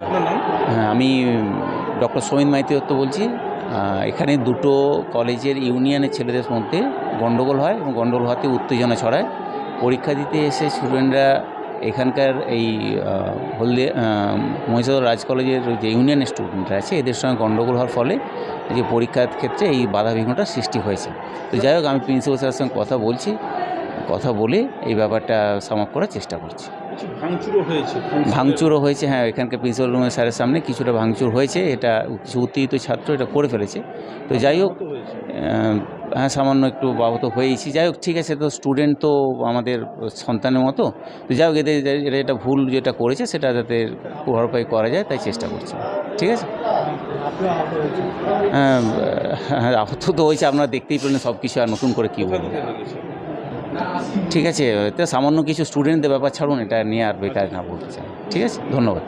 আপনার নাম? হ্যাঁ, আমি ডক্টর সৌমিত মাইতি দত্ত বলছি। এখানে দুটো কলেজের ইউনিয়নের ছেলেদের মধ্যে গণ্ডগোল হয় এবং গণ্ডগোল হওয়াতে উত্তেজনা ছড়ায়। পরীক্ষা দিতে এসে স্টুডেন্টরা এখানকার এই হলদিয়া মহিষাদল রাজ কলেজের যে ইউনিয়নের স্টুডেন্টরা আছে এদের সঙ্গে গণ্ডগোল হওয়ার ফলে যে পরীক্ষার ক্ষেত্রে এই বাধাবিঘ্নটা সৃষ্টি হয়েছে। তো যাই হোক, আমি প্রিন্সিপাল স্যারের সঙ্গে কথা বলে এই ব্যাপারটা সামাপ করার চেষ্টা করছি। ভাঙচুরও হয়েছে। ভাঙচুরও হয়েছে, হ্যাঁ, এখানকার প্রিন্সিপাল রুমের স্যারের সামনে কিছুটা ভাঙচুর হয়েছে। এটা কিছু উত্তেজিত ছাত্র এটা করে ফেলেছে। তো যাই হোক, হ্যাঁ, সামান্য একটু বাবত হয়েছি। যাই হোক, ঠিক আছে, তো স্টুডেন্ট তো আমাদের সন্তানের মতো। তো যাই হোক, এটা ভুল যেটা করেছে সেটা যাতে ভরপাই করা যায় তাই চেষ্টা করছি। ঠিক আছে, হ্যাঁ, হ্যাঁ, আহত তো হয়েছে, আপনারা দেখতেই পেলেন সব কিছু, আর নতুন করে কী বলবো। ঠিক আছে, তো সামান্য কিছু স্টুডেন্টদের ব্যাপার ছাড়ুন, এটা নিয়ে আর বেকার না বলতে চাই। ঠিক আছে, ধন্যবাদ।